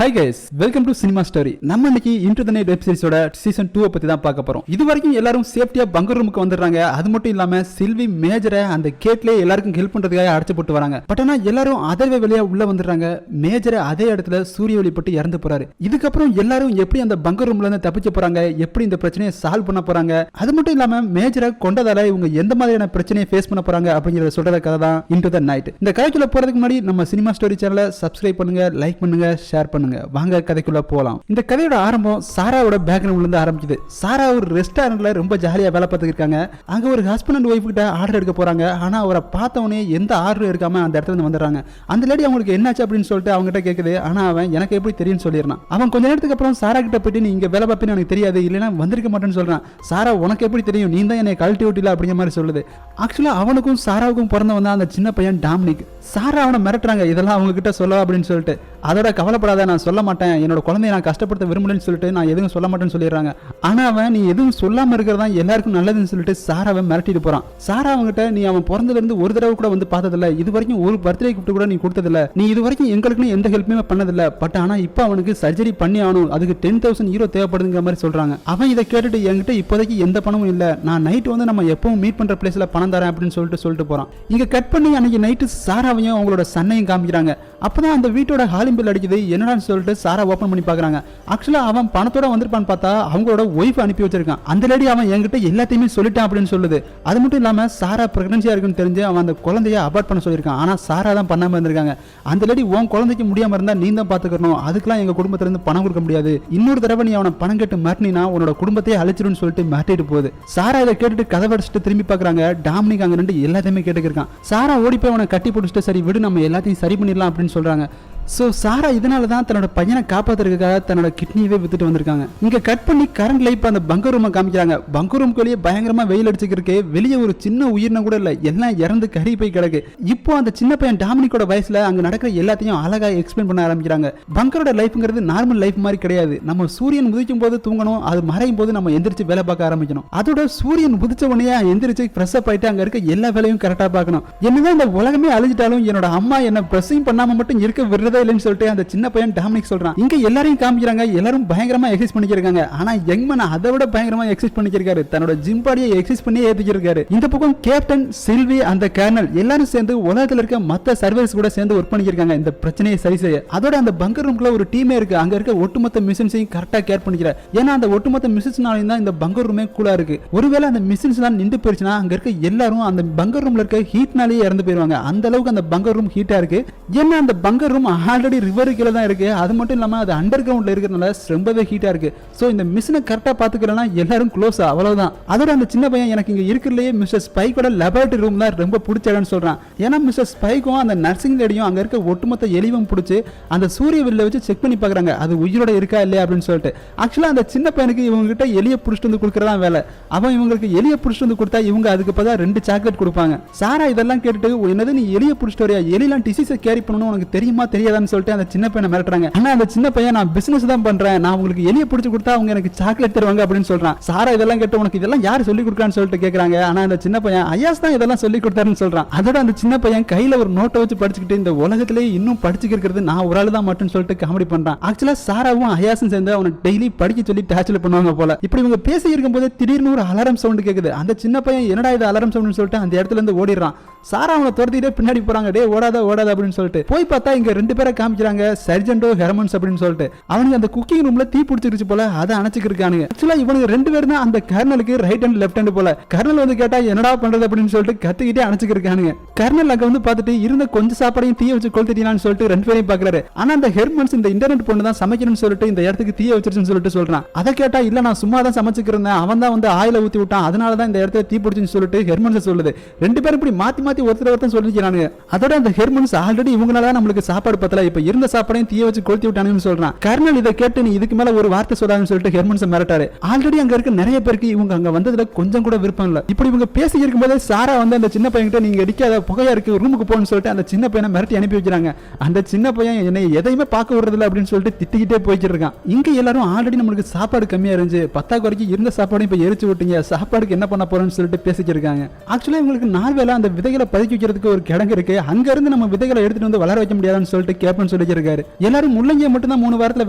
Hi guys, welcome to cinema story. நம்ம இன்னைக்கு Into the Night web சீரிஸோட season 2 பத்தி தான் பார்க்க போறோம். இது வரைக்கும் எல்லாரும் சேஃப்டியா பங்கர் ரூமுக்கு வந்துடுறாங்க. அது மட்டும் இல்லாம சில்வி மேஜரை அந்த கேட்லயே எல்லாருக்கும் ஹெல்ப் பண்றதுக்காக அடைச்சு போட்டு வராங்க. பட் ஆனா எல்லாரும் அதே வழியா உள்ள வந்துடுறாங்க. மேஜரை அதே இடத்துல சூரிய ஒளிப்பட்டு இறந்து போறாரு. இதுக்கப்புறம் எல்லாரும் எப்படி அந்த பங்கர் ரூம்ல இருந்து தப்பிச்சு போறாங்க, எப்படி இந்த பிரச்சனையை சால்வ் பண்ண போறாங்க, அது மட்டும் இல்லாம மேஜரை கொண்டதால இவங்க எந்த மாதிரியான பிரச்சனையை ஃபேஸ் பண்ண போறாங்க அப்படிங்கறத சொல்ற கதை தான் இன்டு தி நைட். இந்த கதைக்குள்ள போறதுக்கு முன்னாடி நம்ம சினிமா ஸ்டோரி சேனலை சப்ஸ்கிரைப் பண்ணுங்க, லைக் பண்ணுங்க, ஷேர் பண்ணுங்க. வாங்க கதைக்குள்ள போலாம். இந்த கதையோட ஆரம்பம் சாராவோட பேக்ரவுண்ட்ல இருந்து ஆரம்பிக்குது. சாரா ஒரு ரெஸ்டாரண்ட்ல ரொம்ப ஜாலியா வேலை பார்த்துட்டு இருக்காங்க. அங்க ஒரு ஹஸ்பண்ட் அண்ட் ஒய்ஃப் கிட்ட ஆர்டர் எடுக்க போறாங்க. ஆனா அவரை பார்த்தவனே எந்த ஆர்டர் எடுக்காம அந்த இடத்துல இருந்து வந்துடுறாங்க. அந்த லேடி அவங்களுக்கு என்னாச்சு அப்படின்னு சொல்லிட்டு அவங்க கிட்ட கேக்குது. ஆனா அவன் எனக்கு எப்படி தெரியும்னு சொல்லிடுறான். அவன் கொஞ்ச நேரத்துக்கு அப்புறம் சாரா கிட்ட போயிட்டு நீ இங்க வேலை பார்ப்பேன்னு எனக்கு தெரியாது, இல்லைன்னா வந்திருக்க மாட்டேன்னு சொல்றான். சாரா உனக்கு எப்படி தெரியும், நீ தான் என்னை கழட்டி விட்டில அப்படிங்கிற மாதிரி சொல்லுது. ஆக்சுவலா அவனுக்கும் சாராவுக்கும் பிறந்தவன் தான் அந்த சின்ன பையன் டாமினிக். சாரா அவனை மிரட்டுறாங்க, இதெல்லாம் அவங்க கிட்ட சொல்ல அப்படின்னு சொல்லிட்டு. அதோட கவலைப்படாத, நான் சொல்ல மாட்டேன், என்னோட குழந்தைய நான் கஷ்டப்படுத்த விரும்பலன்னு சொல்லிட்டு நான் எதுவும் சொல்ல மாட்டேன்னு சொல்லிடுறாங்க. ஆனா அவன் நீ எதுவும் சொல்லாம இருக்கிறதா எல்லாருக்கும் நல்லதுன்னு சொல்லிட்டு சாராவை மிரட்டிட்டு போறான். சாரா அவங்ககிட்ட நீ அவன் பிறந்ததுல இருந்து ஒரு தடவை கூட வந்து பார்த்ததில்ல, இது வரைக்கும் ஒரு பர்த்டே கிஃப்ட் கூட நீ கொடுத்ததில்ல, நீ இது வரைக்கும் எங்களுக்குன்னு எந்த ஹெல்ப்புமே பண்ணதில்ல, பட் ஆனா இப்போ அவனுக்கு சர்ஜரி பண்ணி ஆகணும், அதுக்கு 10,000 யூரோ தேவைப்படுதுங்கிற மாதிரி சொல்றாங்க. அவன் இதை கேட்டுட்டு என்கிட்ட இப்போதைக்கு எந்த பணமும் இல்ல, நான் நைட் வந்து நம்ம எப்பவும் மீட் பண்ற பிளேஸ்ல பணம் தரேன் அப்படின்னு சொல்லிட்டு போறான். இங்க கட் பண்ணி அன்னைக்கு நைட்டு சாராவையும் அவங்களோட சன்னையும் காமிக்கிறாங்க. அப்பதான் அந்த வீட்டோட ஹாலிங் பெல் அடிக்குது. என்னடான்னு சொல்லிட்டு சாரா ஓபன் பண்ணி பாக்குறாங்க. ஆக்சுவலா அவன் பணத்தோட வந்திருப்பான்னு பார்த்தா அவங்களோட ஒய்ஃப் அனுப்பி வச்சிருக்கான். அந்த லேடி அவன் என்கிட்ட எல்லாத்தையுமே சொல்லிட்டான் அப்படின்னு சொல்லுது. அது மட்டும் இல்லாம சாரா பிரெக்னன்சியா இருக்குன்னு தெரிஞ்சு அவன் அந்த குழந்தைய அபார்ட் பண்ண சொல்லியிருக்கான். ஆனா சாரா தான் பண்ணாம இருந்திருக்காங்க. அந்த லேடி உன் குழந்தைக்கு முடியாம இருந்தா நீ தான் பாத்துக்கணும், அதுக்கெல்லாம் எங்க குடும்பத்துல இருந்து பணம் கொடுக்க முடியாது, இன்னொரு தடவை நீ அவனை பணம் கேட்டு மிரட்டினா உன்னோட குடும்பத்தையே அழிச்சிருன்னு சொல்லிட்டு மிரட்டிட்டு போகுது. சாரா இதை கேட்டுட்டு கதை அடிச்சுட்டு திரும்பி பாக்குறாங்க. டாமினிக் அங்க ரெண்டு எல்லாத்தையுமே கேட்டுக்கிருக்கான். சாரா ஓடி போய் அவனை கட்டி பிடிச்சிட்டு சரி விடு, நம்ம எல்லாத்தையும் சரி பண்ணிடலாம் அப்படின்னு சொல்றாங்க. சோ சாரா இதனால தான் தன்னோட பையனை காப்பாத்துறதுக்காக தன்னோட கிட்னியவே வித்துட்டு வந்திருக்காங்க. இங்க கட் பண்ணி கரண்ட் லைஃப் அந்த பங்கர் ரூமை காமிக்கிறாங்க. பங்கர் ரூம்க்கு வெளியே பயங்கரமா வெயில் அடிச்சுக்கிருக்கு. வெளியே ஒரு சின்ன உயிரினம் கூட இல்ல, எல்லாம் இறந்து கறி போய் கிடக்கு. இப்போ அந்த சின்ன பையன் டாமினிக்கோட வயசுல அங்க நடக்கிற எல்லாத்தையும் அழகா எக்ஸ்பிளைன் பண்ண ஆரம்பிக்கிறாங்க. பங்கரோட லைஃப்ங்கிறது நார்மல் லைஃப் மாதிரி கிடையாது. நம்ம சூரியன் உதிக்கும் போது தூங்கணும், அது மறையும் போது நம்ம எந்திரிச்சு வேலை பார்க்க ஆரம்பிக்கணும். அதோட சூரியன் உதிச்ச உடனே எந்திரிச்சு ஃப்ரெஷ் அப் ஆயிட்டு அங்க இருக்க எல்லா வேலையும் கரெக்டா பார்க்கணும். என்னதான் இந்த உலகமே அழிஞ்சிட்டாலும் என்னோட அம்மா என்ன பிரஸிங் பண்ணாம மட்டும் இருக்க விடுறதே இல்லைன்னு சொல்லிட்டு அந்த சின்ன பையன் டாமினிக் சொல்றான். இங்க எல்லாரையும் காமிக்கிறாங்க. எல்லாரும் பயங்கரமா எக்ஸர்சைஸ் பண்ணிக்கிறாங்க. ஆனா யங்மன் அதை விட பயங்கரமா எக்ஸர்சைஸ் பண்ணிக்கிறாரு. தன்னோட ஜிம் பாடியை எக்ஸர்சைஸ் பண்ணி ஏத்திக்கிறாரு. இந்த பக்கம் கேப்டன், சில்வி, அந்த கர்னல் எல்லாரும் சேர்ந்து உலகத்துல இருக்க மத்த சர்வர்ஸ் கூட சேர்ந்து ஒர்க் பண்ணிக்கிறாங்க இந்த பிரச்சனையை சரி செய்ய. அதோட அந்த பங்கர் ரூம்ல ஒரு டீமே இருக்கு. அங்க இருக்க ஒட்டுமொத்த மிஷின்ஸையும் கரெக்டா கேர் பண்ணிக்கிறார். ஏன்னா அந்த ஒட்டுமொத்த மிஷின்ஸ்னால தான் இந்த பங்கர் ரூமே கூலா இருக்கு. ஒருவேளை அந்த மிஷின்ஸ் எல்லாம் நின்று போயிருச்சுன்னா அங்க இருக்க எல்லாரும் அந்த பங்கர் ரூம்ல இருக்க ஹீட்னாலேயே இறந்து போயிருவாங்க. அந்த அளவுக்கு அந்த பங்கர் ரூம் ஹீட்டா இருக்கு. ஏன்னா அந்த பங்கர் ரூம் ஆல்ரெடி ரிவர் கீழ தான் இருக்கு. அது மட்டும் இல்லாம அது அண்டர் கிரவுண்ட்ல இருக்கிறதுனால ரொம்பவே ஹீட்டா இருக்கு. சோ இந்த மிஷினை கரெக்டா பாத்துக்கறனா எல்லாரும் க்ளோஸ், அவ்வளவுதான். அதோட அந்த சின்ன பையன் எனக்கு இங்க இருக்கிறதுலயே மிஸ்டர் ஸ்பைக்கோட லெபார்ட்டரி ரூம் தான் ரொம்ப பிடிச்ச இடம்னு சொல்றான். ஏன்னா மிஸ்டர் ஸ்பைக்கும் அந்த நர்சிங் லேடியும் அங்க இருக்க ஒட்டுமொத்த எலிவும் பிடிச்சி அந்த சூரிய வெளில வச்சு செக் பண்ணி பாக்குறாங்க அது உயிரோட இருக்கா இல்லையா அப்படின்னு சொல்லிட்டு. ஆக்சுவலா அந்த சின்ன பையனுக்கு இவங்க கிட்ட எலிய புடிச்சிட்டு வந்து கொடுக்கறதா வேலை. அவன் இவங்களுக்கு எலிய புடிச்சிட்டு வந்து கொடுத்தா இவங்க அதுக்கு பதிலா 2 சாக்லேட் கொடுப்பாங்க. சாரா இதெல்லாம் கேட்டுட்டு என்னது நீ எலிய புடிச்சிட்டு வரியா, எலிலாம் டிசீஸை கேரி பண்ணணும் உனக்கு தெரியுமா தெரியாதான்னு சொல்லிட்டு அந்த சின்ன பையனை மிரட்டுறாங்க. ஆனா அந்த சின்ன பையன் நான் பிசினஸ் தான் பண்றேன், நான் உங்களுக்கு எலிய பிடிச்சு கொடுத்தா அவங்க எனக்கு சாக்லேட் தருவாங்க அப்படின்னு சொல்றான். சாரா இதெல்லாம் கேட்டு உனக்கு இதெல்லாம் யார் சொல்லி கொடுக்கறான்னு சொல்லிட்டு கேக்குறாங்க. ஆனா அந்த சின்ன பையன் ஐயாஸ் தான் இதெல்லாம் சொல்லி கொடுத்தாருன்னு சொல்றான். அதோட அந்த சின்ன பையன் கையில ஒரு நோட்டை வச்சு படிச்சுக்கிட்டு இந்த உலகத்திலேயே இன்னும் படிச்சுக்கிறது நான் ஒரு ஆளு தான் மட்டும் சொல்லிட்டு காமெடி பண்றான். ஆக்சுவலா சாராவும் ஐயாஸும் சேர்ந்து அவனை டெய்லி படிக்க சொல்லி டார்ச்சர் பண்ணுவாங்க போல. இப்படி இவங்க பேசி இருக்கும்போது திடீர்னு ஒரு அலாரம் சவுண்ட் கேக்குது. அந்த சின்ன பையன் என்னடா இது அலாரம் சவுண்ட்னு சொல்லிட்டு அந்த இடத்துல இருந்து ஓடிடுறான். சாரா அவனை துரத்திட்டே பின்னாடி போறாங்க. டே ஓடாத ஓடாத அப்படின்னு சொல்லிட்டு போய் பார்த்தா இங்க 2 பேரை காமிக்கிறாங்க, சர்ஜென்டோ ஹெர்மன்ஸ் அப்படின்னு சொல்லிட்டு. அவனுக்கு அந்த குக்கிங் ரூம்ல தீ பிடிச்சிருச்சு போல, அதை அணைச்சிருக்கானுங்க. ஆக்சுவலா இவனுக்கு 2 பேர் தான் அந்த கர்னலுக்கு ரைட் ஹேண்ட் லெஃப்ட் ஹேண்ட் போல. கர்னல் வந்து கேட்டா என்னடா பண்றது அப்படின்னு சொல்லிட்டு கத்திக்கிட்டே அணைச்சிருக்கானுங்க. கர்னல் அங்க வந்து பார்த்துட்டு இருந்த கொஞ்சம் சாப்பாடையும் தீய வச்சு கொளுத்திட்டீங்கன்னு சொல்லிட்டு 2 பேரையும் பாக்குறாரு. ஆனா அந்த ஹெர்மன்ஸ் இந்த இன்டர்நெட் பொண்ணு தான் சமைக்கணும்னு சொல்லிட்டு இந்த இடத்துக்கு தீய வச்சிருச்சுன்னு சொல்லிட்டு சொல்றான். அதை கேட்டா இல்ல நான் சும்மா தான் சமைச்சுக்கிறேன், அவன் தான் வந்து ஆயில ஊத்தி விட்டான், அதனால தான் இந்த இடத்துல தீ பிடிச்சுன்னு சொல்லிட்டு ஹெர்மன்ஸ் சொல்லுது. 2 பேரும் இப்படி மாத்தி மாத்தி ஒருத்தர் சொல்லிக்கிறானுங்க. அதோட அந்த ஹெர்மன்ஸ் ஆல்ரெடி இவங்களால நம்மளுக்கு சாப்பாடு பத்தல, இப்ப இருந்த சாப்பாடையும் தீய வச்சு கொளுத்தி விட்டானுன்னு சொல்றான். கர்னல் இதை கேட்டு நீ இதுக்கு மேல ஒரு வார்த்தை சொல்லாதுன்னு சொல்லிட்டு ஹெர்மன்ஸ் மிரட்டாரு. ஆல்ரெடி அங்க இருக்க நிறைய பேருக்கு இவங்க அங்க வந்ததுல கொஞ்சம் கூட விருப்பம் இல்ல. இப்படி இவங்க பேசி இருக்கும்போது சாரா வந்து அந்த சின்ன பையன்கிட்ட நீங்க அடிக்காத புகையா இருக்கு ரூமுக்கு போன்னு சொல்லிட்டு அந்த சின்ன பையனை மிரட்டி அனுப்பி வைக்கிறாங்க. அந்த சின்ன பையன் என்னை எதையுமே பார்க்க விடுறதில்ல அப்படின்னு சொல்லிட்டு திட்டிக்கிட்டே போய்கிட்டு இருக்கான். இங்க எல்லாரும் ஆல்ரெடி நம்மளுக்கு சாப்பாடு கம்மியா இருந்துச்சு, 10 வரைக்கும் இருந்த சாப்பாடு இப்ப எரிச்சு விட்டீங்க, சாப்பாடுக்கு என்ன பண்ண போறோம்னு சொல்லிட்டு பேசிக்கிட்டு இருக்காங்க. ஆக்சுவலா இவங்களுக்கு நார்வேல அந்த விதைகளை பதுக்கி வைக்கிறதுக்கு ஒரு கிடங்கு இருக்கு. அங்க இருந்து நம்ம விதைகளை எடுத்துட்டு வந்து வளர வைக்க முடியாதுன்னு சொல்லிட்டு கேப்டன் சொல்லியிருக்காரு. எல்லாரும் முள்ளங்கியை மட்டும் தான் 3 வாரத்துல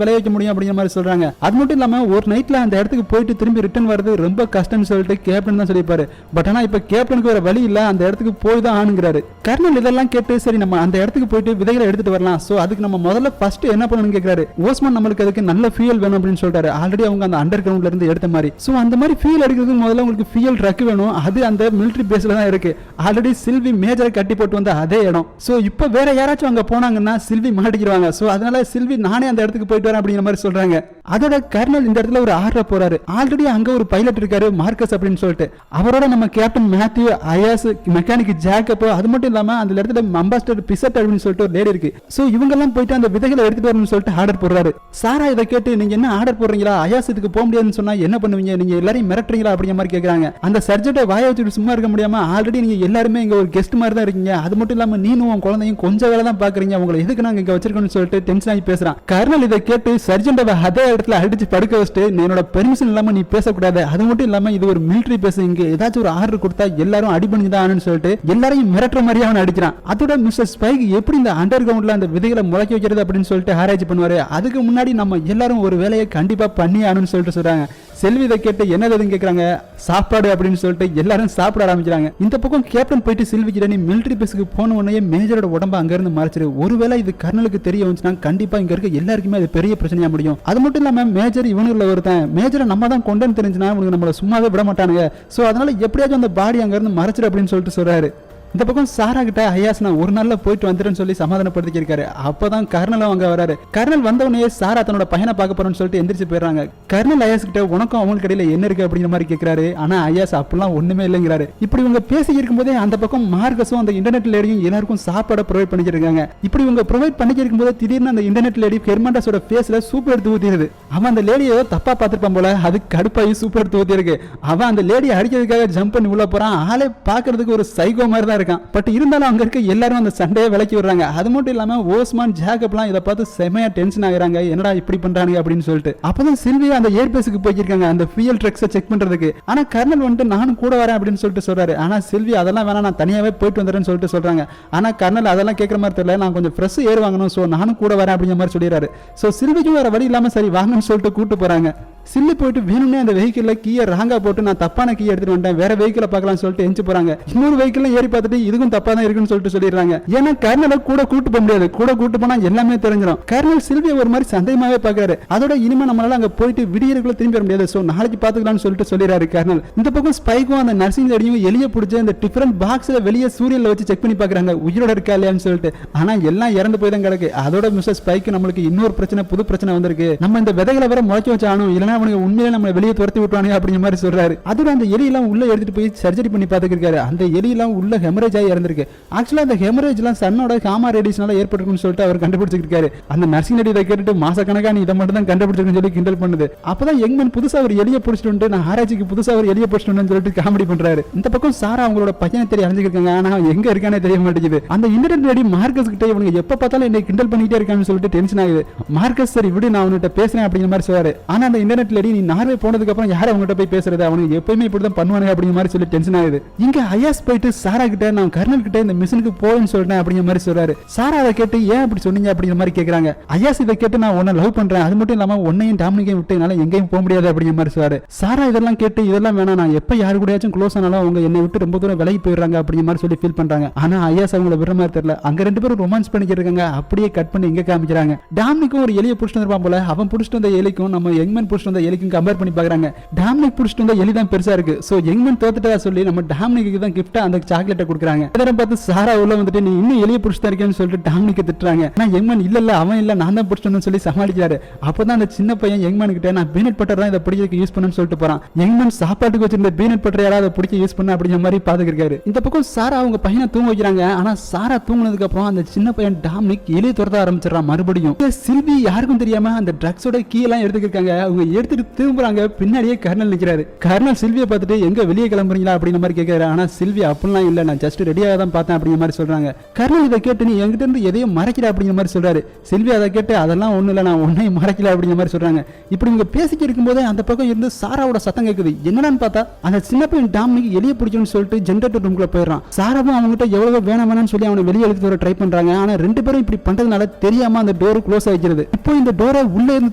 விளைய வைக்க முடியும் அப்படிங்கிற மாதிரி சொல்றாங்க. அது மட்டும் இல்லாம ஒரு நைட்ல அந்த இடத்துக்கு போயிட்டு திரும்பி ரிட்டர்ன் வரது ரொம்ப கஷ்டம்னு சொல்லிட்டு கேப்டன் தான் சொல்லிப்பாரு. பட் ஆனா இப்ப கேப்டனுக்கு வேற வழி இல்ல, அந்த இடத்துக்கு போய் தான் ஆனுங்கிறாரு. கர்னல் இதெல்லாம் கேட்டு சரி நம்ம அந்த இடத்துக்கு போயிட்டு விதைகளை எடுத்துட்டு வரலாம், சோ அதுக்கு நம்ம முதல்ல ஃபர்ஸ்ட் என்ன பண்ணணும்னு கேக்குறாரு. ஓஸ்மான் நம்மளுக்கு அதுக்கு நல்ல ஃபியூல் வேணும் அப்படின்னு சொல்றாரு. ஆல்ரெடி அவங்க அந்த அண்டர் கிரவுண்ட்ல இருந்து எடுத்த மாதிரி. சோ அந்த மாதிரி ஃபியூல் எடுக்கிறதுக்கு முதல்ல உங்களுக்கு ஃபியூல் ட்ரக் வேணும். அது அந்த மிலிட்டரி பேஸ்ல தான் இருக்கு. ஆல்ரெடி சில்வி மேஜரை கட்டி போட்டு வந்த அதே இடம். சோ இப்போ வேற யாராச்சும் அங்க போனாங்கன்னா சில்வி மாட்டிக்கிடுவாங்க. சோ அதனால சில்வி நானே அந்த இடத்துக்கு போயிட்டு வரேன் அப்படிங்கிற மாதிரி சொல்றாங்க. அதோட கர்னல் இந்த இடத்துல ஒரு ஆர்டர் போறாரு. ஆல்ரெடி அங்க ஒரு பைலட் இருக்காரு மார்க்கஸ் அப்படின்னு சொல்லிட்டு. அவரோட நம்ம captain Matthew, Ayaz, mechanic Jacob, அது மட்டும் இல்லாம அந்த இடத்துல அம்பாஸ்டர் பிசட் அப்படின்னு சொல்லிட்டு ஒரு லேடி இருக்கு. சோ இவங்க எல்லாம் போயிட்டு அந்த விதைகளை எடுத்துட்டு வரணும்னு சொல்லிட்டு ஆர்டர் போடுறாரு. சாரா இதை கேட்டு நீங்க என்ன ஆர்டர் போடுறீங்களா, அயாஸ் இதுக்கு போக முடியாதுன்னு சொன்னா என்ன பண்ணுவீங்க, நீங்க எல்லாரையும் மிரட்டுறீங்களா அப்படிங்கிற மாதிரி கேக்குறாங்க. அந்த சர்ஜென்ட்டை வாய வச்சுட்டு சும்மா இருக்க முடியாம ஆல்ரெடி நீங்க எல்லாருமே இங்க ஒரு கெஸ்ட் மாதிரி தான் இருக்கீங்க, அது மட்டும் இல்லாம நீனும் உன் குழந்தையும் கொஞ்சம் வேலை தான் பாக்குறீங்க, உங்களை எதுக்கு நாங்க இங்க வச்சிருக்கோம்னு சொல்லிட்டு டென்ஷன் ஆகி பேசுறான். கர்னல் இதை கேட்டு சர்ஜென்ட்டை அதே இடத்துல அடிச்சு படுக்க வச்சுட்டு என்னோட பெர்மிஷன் இல்லாம நீ பேசக்கூடாது, அது மட்டும் இல்லாம இது ஒரு மிலிட்டரி பேஸ், இங்க ஏதாச்சும் ஒரு ஆர்டர் கொடுத்தா எல்லாரும் அடி பண்ணிதான் சொல்லிட்டு எல்லாரையும் மிரட்டுற மாதிரி அவன் அடிக்கிறான். அதோட மிஸ்டர் ஸ்பைக் எப்படி இந்த அண்டர் கிரவுண்ட்ல அந்த விதைகளை முளைக்க வைக்கிறது அப்படின்னு சொல்லிட்டு ஆராய்ச்சி பண்ணுவாரு. அதுக்கு முன்னாடி நம்ம எல்லாரும் ஒரு வேலையை கண்டிப்பா பண்ணி ஆகணும்னு சொல்லிட்டு சொல்றாங்க. செல்வி இதை கேட்டு என்னதுன்னு கேக்குறாங்க. சாப்பாடு அப்படின்னு சொல்லிட்டு எல்லாரும் சாப்பிட ஆரம்பிக்கிறாங்க. இந்த பக்கம் கேப்டன் போயிட்டு சில்வி கிட்ட நீ மிலிட்டரி பேஸுக்கு போன உடனே மேஜரோட உடம்ப அங்க இருந்து மறைச்சிரு, ஒருவேளை இது கர்னலுக்கு தெரிய வந்துச்சுன்னா கண்டிப்பா இங்க இருக்க எல்லாருக்குமே அது பெரிய பிரச்சனையா முடியும். அது மட்டும் இல்லாம மேஜர் இவனுக்குள்ள ஒருத்தன், மேஜரை நம்ம தான் கொண்டு தெரிஞ்சுனா இவனுக்கு நம்மள சும்மாவே விட மாட்டானுங்க, சோ அதனால எப்படியாச்சும் அந்த பாடி அங்க இருந்து மறைச்சிரு அப்படின்னு சொல்லிட்டு சொல்றாரு. இந்த பக்கம் சாரா கிட்ட ஐயாஸ் நான் ஒரு நாள்ல போயிட்டு வந்துட்டேன்னு சொல்லி சமாதானப்படுத்தி இருக்காரு. அப்பதான் கர்னலும் அங்க வராரு. கர்னல் வந்தவனே சாரா தன்னோட பையனை பார்க்க போறேன்னு சொல்லிட்டு எந்திரிச்சு போயிடுறாங்க. கர்னல் ஐயாஸ் கிட்ட உனக்கும் அவங்களுக்கு இடையில என்ன இருக்கு அப்படிங்கிற மாதிரி கேட்கிறாரு. ஆனா ஐயாஸ் அப்படிலாம் ஒண்ணுமே இல்லைங்கிறாரு. இப்படி இவங்க பேசி இருக்கும் போதே அந்த பக்கம் மார்க்கஸும் அந்த இன்டர்நெட் லேடியும் எல்லாருக்கும் சாப்பாடு ப்ரொவைட் பண்ணிட்டு இருக்காங்க. இப்படி இவங்க ப்ரொவைட் பண்ணிட்டு இருக்கும் போது திடீர்னு அந்த இன்டர்நெட் லேடி ஹெர்மாண்டஸோட ஃபேஸ்ல சூப் எடுத்து ஊத்திடுது. அவன் அந்த லேடியை தப்பா பார்த்திருப்பான் போல, அது கடுப்பாகி சூப் எடுத்து ஊத்தி இருக்கு. அவன் அந்த லேடி அடிக்கிறதுக்காக ஜம்ப் பண்ணி உள்ள போறான். ஆளே பாக்குறதுக்கு ஒரு சைகோ மாதிரி தான் இருக்கான். பட் இருந்தாலும் அங்க இருக்க எல்லாரும் அந்த சண்டையை விலக்கி விடுறாங்க. அது மட்டும் இல்லாம ஓஸ்மான் ஜாக்கப்லாம் இதை பார்த்து செமையா டென்ஷன் ஆகுறாங்க, என்னடா இப்படி பண்றாங்க அப்படின்னு சொல்லிட்டு. அப்பதான் சில்வியா அந்த ஏர் பேஸுக்கு போயிருக்காங்க அந்த ஃபியூல் ட்ரக்ஸை செக் பண்றதுக்கு. ஆனா கர்னல் வந்துட்டு நானும் கூட வரேன் அப்படின்னு சொல்லிட்டு சொல்றாரு. ஆனா சில்வி அதெல்லாம் வேணா நான் தனியாவே போயிட்டு வந்துறேன்னு சொல்லிட்டு சொல்றாங்க. ஆனா கர்னல் அதெல்லாம் கேட்கற மாதிரி தெரியல, நான் கொஞ்சம் ஃப்ரெஷ் ஏர் வாங்கணும், சோ நானும் கூட வரேன் அப்படிங்கிற மாதிரி சொல்லிடுறாரு. சோ சில்விக்கும் வேற வழி இல்லாம சரி வாங்கன்னு சொல்லிட்டு கூட்டு போறாங்க. சில்லி போயிட்டு வேணும்னே அந்த வெஹிக்கிள்ல கீயை ராங்கா போட்டு நான் தப்பான கீ எடுத்துட்டு வந்துட்டேன், வேற வெஹிக்கிளை பார்க்கலாம் சொல்லிட்டு எஞ்சி போறாங்க. இன்னொரு வெஹிக்கிள் ஏறி பார்த்துட்டு இதுக்கும் தப்பா தான் இருக்குன்னு சொல்லிட்டு சொல்லிடுறாங்க. ஏன்னா கர்னலை கூட கூட்டு போக முடியாது, கூட கூட்டு போனா எல்லாமே தெரிஞ்சிடும். கர்னல் சில்வியை ஒரு மாதிரி சந்தேகமாவே பாக்குறாரு. அதோட இனிமே நம்மளால அங்க போயிட்டு விடியறதுக்குள்ள திரும்பி வர முடியாது, சோ நாளைக்கு பாத்துக்கலாம்னு சொல்லிட்டு சொல்லிடுறாரு கர்னல். இந்த பக்கம் ஸ்பைக்கும் அந்த நர்சிங் லேடியும் எலிய பிடிச்சி அந்த டிஃபரெண்ட் பாக்ஸ்ல வெளியே சூரியன்ல வச்சு செக் பண்ணி பாக்குறாங்க உயிரோட இருக்கா இல்லையான்னு சொல்லிட்டு. ஆனா எல்லாம் இறந்து போய் தான் கிடக்கு. அதோட மிஸ்டர் ஸ்பைக்கு நம்மளுக்கு இன்னொரு பிரச்சனை, புது பிரச்சனை வந்திருக்கு. நம்ம இந்த விதைகளை வேற முளைக்க வச்சானும், இல்லைன்னா அவனுக்கு உண்மையிலே நம்ம வெளியே துரத்தி விட்டுவானே அப்படிங்கிற மாதிரி சொல்றாரு. அதோட அந்த எலியெல்லாம் உள்ள எடுத்துட்டு போய் சர்ஜரி பண்ணி பாத்துக்கிருக்காரு. அந்த எலியெல்லாம் உள்ள ஹெமரேஜ் ஆகி இறந்திருக்கு. ஆக்சுவலா அந்த ஹெமரேஜ் எல்லாம் சன்னோட காமா ரேடியேஷனால ஏற்பட்டிருக்குன்னு சொல்லிட்டு அவர் கண்டுபிடிச்சிருக்காரு. அந்த நர்சிங் லேடி இதை கேட்டுட்டு மாசக்கணக்கா நீ இதை மட்டும் தான் கண்டுபிடிச்சிருக்குன்னு சொல்லி கிண்டல் பண்ணுது. அப்பதான் யங்மேன் புதுசா ஒரு எலியை பிடிச்சிட்டு நான் ஆராய்ச்சிக்கு புதுசா ஒரு எலியை பிடிச்சிட்டு சொல்லிட்டு காமெடி பண்றாரு. இந்த பக்கம் சாரா அவங்களோட பையனை தெரிய அழிஞ்சிருக்காங்க. ஆனா எங்க இருக்கானே தெரிய மாட்டேங்குது. அந்த இன்டர்நெட் லேடி மார்க்கஸ் கிட்ட இவங்க எப்ப பார்த்தாலும் என்னை கிண்டல் பண்ணிட்டே இருக்கான்னு சொல்லிட்டு டென்ஷன் ஆகுது. மார்க்கஸ் சரி விடு நான் அவன்கிட்ட பேசுறேன் அப்படிங்கிற மாதிரி சொல்றாரு. ஆனா அந்த இன்டர்நெட் லேடி நீ நார்வே போனதுக்கு அப்புறம் யாரும் அவங்ககிட்ட போய் பேசுறது, அவனுக்கு எப்பயுமே இப்படிதான் பண்ணுவாங்க அப்படிங்கிற மாதிரி சொல்லி டென்ஷன் ஆகுது. இங்க ஐயாஸ் போயிட்டு சாரா கிட்ட நான் கர்னல் கிட்ட இந்த மிஷனுக்கு போவேன்னு சொல்றேன் அப்படிங்கிற மாதிரி சொல்றாரு. சாரா அதை கேட்டு ஏன் அப்படி சொன்னீங்க அப்படிங்கிற மாதிரி கேக்குறாங்க. ஐயாஸ் இதை கேட்டு நான் உன்னை லவ் பண்றேன், அது மட்டும் இல்லாம உன்னையும் டாமினிக்கையும் விட்டு என்னால எங்கேயும் போக முடியாது அப்படிங்கிற மாதிரி சொல்றாரு. சாரா இதெல்லாம் கேட்டு இதெல்லாம் வேணாம், நான் எப்ப யாரு கூடயாச்சும் க்ளோஸ் ஆனாலும் அவங்க என்னை விட்டு ரொம்ப தூரம் விலகி போயிடுறாங்க அப்படிங்கிற மாதிரி சொல்லி ஃபீல் பண்றாங்க. ஆனா ஐயாஸ் அவங்கள விடுற மாதிரி தெரியல. அங்க ரெண்டு பேரும் ரொமான்ஸ் பண்ணிக்கிட்டு இருக்காங்க. அப்படியே கட் பண்ணி இங்க காமிக்கிறாங்க. டாமினிக்கும் ஒரு எலியை புடிச்சிட்டு இருப்பான் போல, அவன் புடிச்சிட்டு வந்த எலிக்கும் நம்ம யங்மேன் புடிச்சிட்டு வந்த எலிக்கும் கம்பேர் பண்ணி பாக்குறாங்க. டாமினிக் புடிச்சிட்டு வந்த எலி தான் பெருசா இருக்கு. சோ யங்மேன் தோத்துட்டா சொல்லி நம்ம டாமினிக்கு தான் கிஃப்டா அந்த சாக்லேட்டை கொடுக்குறாங்க. இதெல்லாம் பார்த்து சாரா உள்ள வந்துட்டு நீ இன்னும் எலியை புடிச்சிட்டு இருக்கேன்னு சொல்லிட்டு டாமினிக்கு திட்டுறாங்க. ஆனா யங்மேன் இல்ல அவன் இல்ல நான் தான் புடிச்சிட்டு சொல்லி சமாளிக்கிறாரு. அப்பதான் அந்த சின்ன பையன் யங்மேன் கிட்ட நான் பீனட் பட்டர் தான் இதை பிடிக்க யூஸ் பண்ணு சொல்லிட்டு போறான். யங்மேன் சாப்பாட்டுக்கு வச்சிருந்த பீனட் பட்டர் யாராவது பிடிக்க யூஸ் பண்ண அப்படிங்கிற மாதிரி பாத்துக்கிருக்காரு. இந்த பக்கம் சாரா அவங்க பையனை தூங்க வைக்கிறாங்க. ஆனா சாரா தூங்குனதுக்கு அப்புறம் அந்த சின்ன பையன் டாமினிக் எலியை துரத்த ஆரம்பிச்சிடறான் மறுபடியும். சில்வி யாருக்கும் தெரியாம அந்த ட்ரக்ஸோட கீ எல்லாம் எடுத்துக்கிருக்காங்க. அவங்க எடுத்துட்டு திரும்புறாங்க. பின்னாடியே கர்னல் நிக்கிறாரு. கர்னல் சில்வியை பார்த்துட்டு எங்க வெளியே கிளம்புறீங்களா அப்படிங்கிற மாதிரி கேட்கிறாரு. ஆனா சில்வி அப்படிலாம் இல்ல, நான் ஜஸ்ட் ரெடியாக தான் பார்த்தேன் அப்படிங்கிற மாதிரி சொல்றாங்க. கர்னல் இதை கேட்டு நீ என்கிட்ட இருந்து எதையும் மறைக்கல அப்படிங்கிற மாதிரி சொல்றாரு. சில்வி அதை கேட்டு அதெல்லாம் ஒண்ணு இல்ல, நான் ஒன்னையும் மறைக்கல அப்படிங்கிற மாதிரி சொல்றாங்க. இப்படி இவங்க பேசிக்கிட்டு இருக்கும்போதே அந்த பக்கம் இருந்து சாராவோட சத்தம் கேட்குது. என்னன்னு பார்த்தா அந்த சின்ன பையன் டாமினிக் எலிய பிடிக்கணும்னு சொல்லிட்டு ஜெனரேட்டர் ரூம்குள்ள போயிடறான். சாராவும் அவங்ககிட்ட எவ்வளவு வேணாம்னு சொல்லி அவனை வெளியே எடுத்து வர ட்ரை பண்றாங்க. ஆனா ரெண்டு பேரும் இப்படி பண்றதுனால தெரியாம அந்த டோர் க்ளோஸ் ஆகிக்கிறது. இப்போ இந்த டோரை உள்ள இருந்து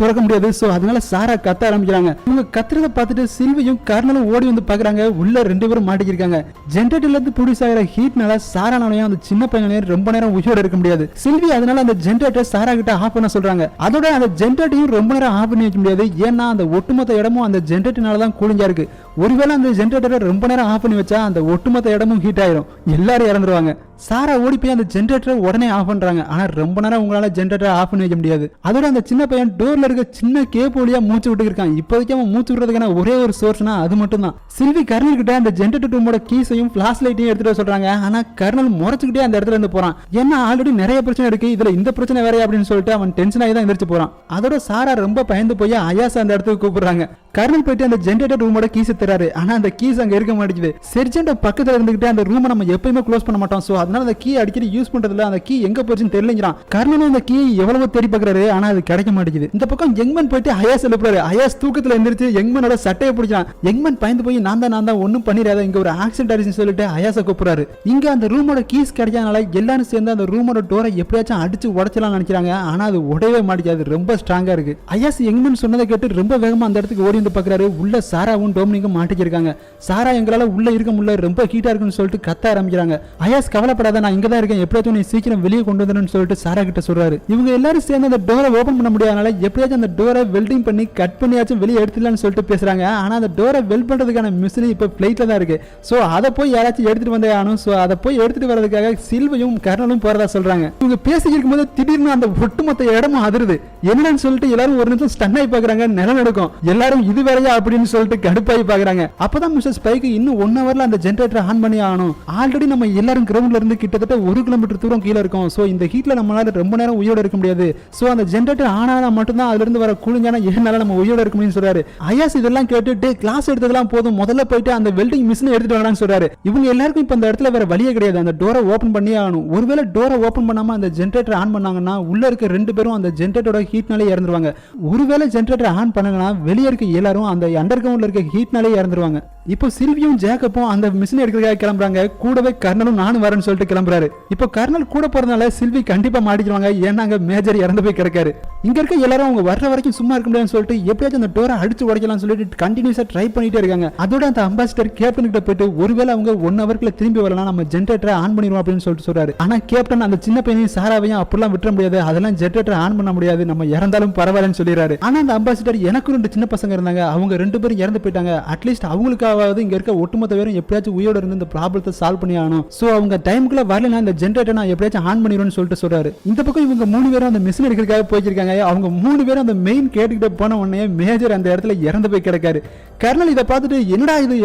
திறக்க முடியாது. சோ அதனால சாரா கத்த ஆரம்பிக்கிறாங்க. இவங்க கத்துறத பார்த்துட்டு சில்வியும் கர்னலும் ஓடி வந்து பாக்குறாங்க. உள்ள ரெண்டு பேரும் மாட்டிக்கிருக்காங்க. ஜெனரேட்டர்ல இருந்து ப்ரொடியூஸ் ஆகிற ஹீட்னால சாரானாலையும் அந்த சின்ன பையனையும் ரொம்ப நேரம் உயிரோட இருக்க முடியாது. சில்வி அதனால அந்த ஜெனரேட்டர் சாரா கிட்ட ஆஃப் பண்ண சொல்றாங்க. அதோட அந்த ஜெனரேட்டரையும் ரொம்ப நேரம் ஆஃப் பண்ணி வைக்க முடியாது. ஏன்னா அந்த ஒட்டுமொத்த இடமும் அந்த ஜெனரேட்டர்னால தான் கூலிங்கா இருக்கு. ஒருவேளை அந்த ஜெனரேட்டரை ரொம்ப நேரம் ஆஃப் பண்ணி வச்சா அந்த ஒட்டுமொத்த இடமும் ஹீட் ஆயிரும், எல்லாரும் இறந்துருவாங்க. சாரா ஓடி போய் அந்த ஜெனரேட்டரை உடனே ஆஃப் பண்றாங்க. ஆனா ரொம்ப நேரம் உங்களால ஜெனரேட்டரை ஆஃப் பண்ணி வைக்க முடியாது. அதோட அந்த சின்ன பையன் டோர்ல இருக்க சின்ன கேப் வழியா மூச்சு விட்டு இருக்கான். இப்போதைக்கு அவன் மூச்சு விடுறதுக்கான ஒரே ஒரு சோர்ஸ்னா அது மட்டும் தான். சில்வி கர்னல் கிட்ட அந்த ஜெனரேட்டர் ரூமோட கீஸையும் ஃபிளாஷ் லைட்டையும் எடுத்துட்டு சொல்றாங்க. ஆனா கர்னல் முறைச்சுக்கிட்டே அந்த இடத்துல இருந்து போறான். ஏன்னா ஆல்ரெடி நிறைய பிரச்சனை இருக்கு, இதுல இந்த பிரச்சனை வேற அப்படின்னு சொல்லிட்டு அவன் டென்ஷன் ஆகி தான் எந்திரிச்சு போறான். அதோட சாரா ரொம்ப பயந்து போய் அயாஸ் அந்த இடத்துக்கு கூப்பிடுறாங்க. கர்னல் போயிட்டு அந்த ஜெனரேட்டர் ரூமோட கீஸ் தராரு. ஆனா அந்த கீஸ் அங்க இருக்க மாட்டேங்குது. செர்ஜென்ட் பக்கத்துல இருந்துகிட்டு அந்த ரூமை நம்ம எப்பயுமே க்ளோஸ் பண்ண மாட்டோம். சோ அதனால அந்த கீ அடிக்கடி யூஸ் பண்றதுல அந்த கீ எங்க போச்சுன்னு தெரியலங்கிறான். கர்னலும் அந்த கீ எவ்வளவோ தேடி பாக்குறாரு. ஆனா அது கிடைக்க மாட்டேங்குது. இந்த பக்கம் யங்மன் போயிட்டு அயாஸ் எழுப்புறாரு. அயாஸ் தூக்கத்துல எந்திரிச்சு யங்மனோட சட்டையை பிடிச்சான். யங்மன் பயந்து போய் நான் தான் ஒன்னும் பண்ணிடாத, இங்க ஒரு ஆக்சிடென்ட் ஆயிடுச்சுன்னு சொல்லிட்டு அயாஸை கூப்பிடுறாரு. இங்க அந்த ரூமோட கீஸ் கிடைக்காதனால எல்லாரும் சேர்ந்து அந்த ரூமோட டோரை எப்படியாச்சும் அடிச்சு உடைச்சலாம் நினைக்கிறாங்க. ஆனா அது உடையவே மாட்டேங்குது, ரொம்ப ஸ்ட்ராங்கா இருக்கு. அயாஸ் யங்மன் சொன்னதை கேட்டு ரொம்ப வேகமா அந்த இடத்துக்கு ஓடி வந்து பாக்குறாரு. உள்ள சாராவும் டோமினிக்கும் மாட்டிக்கிருக்காங்க. சாரா எங்களால உள்ள இருக்க முடியல, ரொம்ப ஹீட்டா இருக்குன்னு சொல்லிட்டு கத்த ஆரம்பிக்கிறாங்க. அயாஸ் கவலைப்படாத, நான் இங்க தான் இருக்கேன், எப்படியாச்சும் நீ சீக்கிரம் வெளியே கொண்டு வந்துன்னு சொல்லிட்டு சாரா கிட்ட சொல்றாரு. இவங்க எல்லாரும் சேர்ந்து அந்த டோரை ஓபன் பண்ண முடியாதனால எப்படியாச்சும் அந்த டோரை வெல்டிங் பண்ணி கட் பண்ணியாச்சும் வெளியே எடுத்துடலாம்னு சொல்லிட்டு பேசுறாங்க. ஆனா அந்த டோரை வெல்ட் பண்றதுக்கான மிஷின் இப்ப பிளைட்ல தான் இருக்கு. சோ அதை போய் யாராச்சும் எடுத்துட்டு வந்தே ஆகணும். சோ அதை போய் எடுத்துட்டு வரதுக்காக சில்வையும் கர்னலும் போறதா சொல்றாங்க. இவங்க பேசிக்கிட்டு இருக்கும்போது திடீர்னு அந்த ஒட்டுமொத்த இடமும் அதிருது. என்னன்னு சொல்லிட்டு எல்லாரும் ஒரு நிமிஷம் ஸ்டன் ஆகி பாக்குறாங்க. நிலம் நடக்கும். எல்லாரும் இது வேறையா அப்படின்னு சொல்லிட்டு கடுப்பாகி பாக்குறாங்க. அப்பதான் மிஸ்டர் ஸ்பைக்கு இன்னும் 1 ஹவர்ல அந்த ஜெனரேட்டரை ஆன் பண்ணி ஆகணும். ஆல்ரெடி நம்ம எல்லாரும் கிரவுண்ட்ல இருந்து கிட்டத்தட்ட 1 கிலோமீட்டர் தூரம் கீழே இருக்கோம். சோ இந்த ஹீட்ல நம்மளால ரொம்ப நேரம் உயிரோட இருக்க முடியாது. சோ அந்த ஜெனரேட்டர் ஆன் ஆனா மட்டும்தான் அதுல இருந்து வர கூலிங்கான ஏனால நம்ம உயிரோட இருக்க முடியும்னு சொல்றாரு. அயாஸ் இதெல்லாம் கேட்டுட்டு கிளாஸ் எடுத்ததெல்லாம் போதும், முதல்ல போயிட்டு அந்த வெல்டிங் மிஷினை எடுத்துட்டு வரலாம்னு சொல்றாரு. இவங்க எல்லாருக்கும் இப்ப அந்த இடத்துல வேற வழியே கிடையாது. அந்த டோரை ஓபன் பண்ணி ஆகணும். ஒருவேளை டோரை ஓபன் பண்ணாம அந்த ஜெனரேட்டர் ஆன் பண்ணாங்கன்னா உள்ள இருக்க 2 பேரும் அந்த ஜெனரேட்டரோட ஹீட்னாலே இறந்துருவாங்க. ஒருவேளை ஜெனரேட்டர் ஆன் பண்ணலனா வெளியே இருக்க எல்லாரும் அந்த அண்டர் கிரவுண்ட்ல இருக்க ஹீட்னாலே இறந்துருவாங்க. இப்போ சில்வியும் ஜேக்கப்பும் அந்த மிஷினை எடுக்கிறதுக்காக கிளம்புறாங்க. கூடவே கர்னலும் நானும் வரேன்னு சொல்லிட்டு கிளம்புறாரு. இப்போ கர்னல் கூட போறதுனால சில்வி கண்டிப்பா மாட்டிக்குவாங்க. ஏன்னா அங்க மேஜர் இறந்து போய் கிடக்காரு. இங்க இருக்க எல்லாரும் அவங்க வர்ற வரைக்கும் சும்மா இருக்க முடியாதுன்னு சொல்லிட்டு எப்படியாச்சும் அந்த டோரை அடிச்சு உடைக்கலாம்னு சொல்லிட்டு கண்டினியூஸா ட்ரை பண்ணிட்டே இருக்காங்க. அதோட அந்த அம்பாசிடர் கேப்டன் கிட்ட போயிட்டு ஒருவேளை அவங்க 1 ஹவர்க்குள்ள திரும்பி வரலாம், நம்ம ஜெனரேட்டரை ஆன் பண்ணிடுவோம் அப்படின்னு சொல்லிட்டு சொல்றாரு. ஆனா கேப்டன் அந்த சின்ன பையனையும் சாராவையும் அப்படிலாம் விட்டுற முடியாது, அதெல்லாம் ஜெனரேட்டரை ஆன் பண்ண முடியாது, நம்ம இறந்தாலும் பரவாயில்லன்னு சொல்லிடுறாரு. ஆனா அந்த அம்பாசிடர் எனக்கு 2 சின்ன பசங்க இருந்தாங்க, அவங்க 2 பேரும் இறந்து போயிட்டாங்க. அட்லீஸ்ட் அவங்களுக்காவது இங்க இருக்க ஒட்டுமொத்த பேரும் எப்படியாச்சும் உயிரோட இருந்து இந்த ப்ராப்ளத்தை சால்வ் பண்ணி ஆகணும். சோ அவங்க டைமுக்குள்ள வரலனா இந்த ஜெனரேட்டர் நான் எப்படியாச்சும் ஆன் பண்ணிடுவேன்னு சொல்லிட்டு சொல்றாரு. இந்த பக்கம் இவங்க 3 பேரும் அந்த மிஷின் எடுக்கிறதுக்காக போயிருக்காங்க. அவங்க 3 பேரும் அந்த மெயின் கேட்டுக்கிட்ட போன உடனே மேஜர் அந்த இடத்துல இறந்து போய் கிடக்காரு. கர்னல் இதை பார்த்துட்டு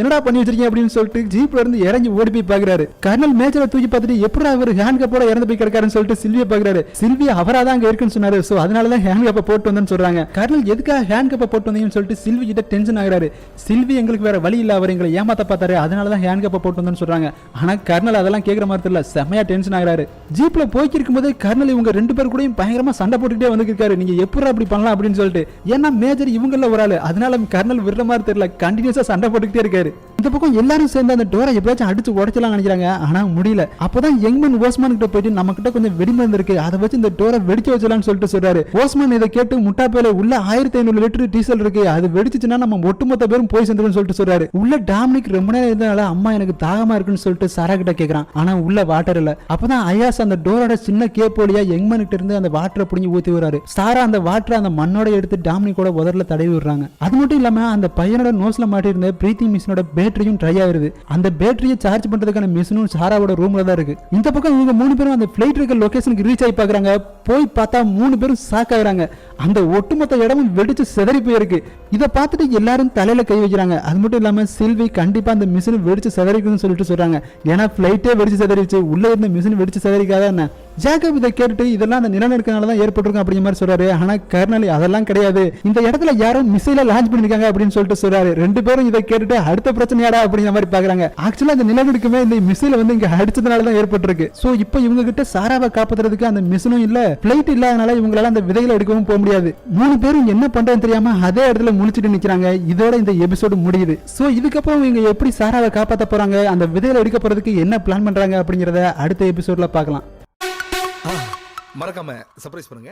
என்னடா பண்ணி வச்சிருக்கீங்க அப்படின்னு சொல்லிட்டு ஜீப்ல இருந்து இறங்கி ஓடி போய் பாக்குறாரு. கர்னல் மேஜரை தூக்கி பார்த்துட்டு எப்படி அவர் ஹேண்ட் கப்போட இறந்து போய் கிடக்காருன்னு சொல்லிட்டு சில்வியை பாக்குறாரு. சில்வி அவராதான் அங்க இருக்குன்னு சொன்னாரு. சோ அதனாலதான் ஹேண்ட் கப்பை போட்டு வந்தேன்னு சொல்றாங்க. கர்னல் எதுக்காக ஹேண்ட் கப்பை போட்டு வந்தீங்கன்னு சொல்லிட்டு சில்வி கிட்ட டென்ஷன் ஆகுறாரு. சில்வி எங்களுக்கு வேற வழி இல்ல, அவர் எங்களை ஏமாத்த பார்த்தாரு, அதனாலதான் ஹேண்ட் கப்பை போட்டு வந்தேன்னு சொல்றாங்க. ஆனா கர்னல் அதெல்லாம் கேட்கிற மாதிரி தெரியல, செமையா டென்ஷன் ஆகுறாரு. ஜீப்ல போய்க்கு இருக்கும்போது கர்னல் இவங்க 2 பேர் கூடயும் பயங்கரமா சண்டை போட்டுக்கிட்டே வந்துருக்காரு. நீங்க எப்படி அப்படி பண்ணலாம் அப்படின்னு சொல்லிட்டு. ஏன்னா மேஜர் இவங்கள ஒரு ஆளு, அதனால கர்னல் விடுற மாதிரி தெரியல, கண்டினியூஸா சண்டை போட்டுக்கிட்டே இருக்காரு. இந்த பக்கம் எல்லாரும் சேர்ந்து அந்த டோரை எப்படியாச்சும் அடிச்சு உடைச்சலாம் நினைக்கிறாங்க. ஆனா முடியல. அப்பதான் யங்மன் ஓஸ்மான் கிட்ட போயிட்டு நம்ம கிட்ட கொஞ்சம் வெடிமருந்து இருக்கு, அதை வச்சு இந்த டோரை வெடிச்சு வச்சலாம்னு சொல்லிட்டு சொல்றாரு. ஓஸ்மான் இதை கேட்டு முட்டாப்பேல உள்ள 1500 லிட்டர் டீசல் இருக்கு, அது வெடிச்சுச்சுன்னா நம்ம ஒட்டுமொத்த பேரும் போய் சேர்ந்துருன்னு சொல்லிட்டு சொல்றாரு. உள்ள டாமினிக் ரொம்ப நேரம் இருந்தனால அம்மா எனக்கு தாகமா இருக்குன்னு சொல்லிட்டு சாரா கிட்ட கேக்குறான். ஆனா உள்ள வாட்டர் இல்ல. அப்பதான் அயாஸ் அந்த டோரோட சின்ன கேப்போலியா யங்மன் கிட்ட இருந்து அந்த வாட்டரை புடிங்கி ஊத்தி வராரு. சாரா அந்த வாட்டரை அந்த மண்ணோட எடுத்து டாமினிக்கோட உதர்ல தடவி விடுறாங்க. அது மட்டும் இல்லாம அந்த பையனோட நோஸ்ல மாட்டி இருந்த பிரீத்திங் மிஷினோட பேட்டரி பேட்டரியும் ட்ரை ஆயிருது. அந்த பேட்டரியை சார்ஜ் பண்றதுக்கான மிஷினும் சாராவோட ரூம்ல தான் இருக்கு. இந்த பக்கம் இவங்க 3 பேரும் அந்த ஃபிளைட் இருக்க லொகேஷனுக்கு ரீச் ஆகி பாக்குறாங்க. போய் பார்த்தா 3 பேரும் ஷாக் ஆகுறாங்க. அந்த ஒட்டுமொத்த இடமும் வெடிச்சு சிதறி போயிருக்கு. இதை பார்த்துட்டு எல்லாரும் தலையில கை வைக்கிறாங்க. அது மட்டும் இல்லாம சில்வி கண்டிப்பா அந்த மிஷின் வெடிச்சு சிதறிக்குன்னு சொல்லிட்டு சொல்றாங்க. ஏன்னா பிளைட்டே வெடிச்சு சிதறிச்சு, உள்ள இருந்த மிஷின் வெடிச்சு சிதறிக்காத என்ன. ஜேக்கப் இதை கேட்டுட்டு இதெல்லாம் அந்த நிலநடுக்கனால தான் ஏற்பட்டிருக்கும் அப்படிங்கிற மாதிரி சொல்றாரு. ஆனா கர்னல் அதெல்லாம் கிடையாது, இந்த இடத்துல யாரும் மிசைல லான்ச் பண்ணிருக்காங்க அப்படின்னு சொல்லிட்டு சொல்றாரு. 2 பேரும் இதை கேட்டுட்டு அடுத்த பிரச்சனையாடா அப்படிங்கிற மாதிரி பாக்குறாங்க. ஆக்சுவலா அந்த நிலநடுக்கமே இந்த மிசைல வந்து இங்க அடிச்சதுனால தான் ஏற்பட்டிருக்கு. சோ இப்போ இவங்க கிட்ட சாராவை காப்பாத்துறதுக்கு அந்த மிஷினும் இல்ல, பிளைட் இல்லாதனால இவங்களால அந்த விதைகளை எடுக்கவும் போக முடியாது. 3 பேரும் என்ன பண்றதுன்னு தெரியாம அதே இடத்துல முழிச்சிட்டு நிக்கிறாங்க. இதோட இந்த எபிசோடு முடியுது. சோ இதுக்கப்புறம் இவங்க எப்படி சாராவை காப்பாத்த போறாங்க, அந்த விதைகளை எடுக்க போறதுக்கு என்ன பிளான் பண்றாங்க அப்படிங்கறத அடுத்த எபிசோட்ல பார்க்கலாம். மறக்காம சர்ப்ரைஸ் பண்ணுங்க.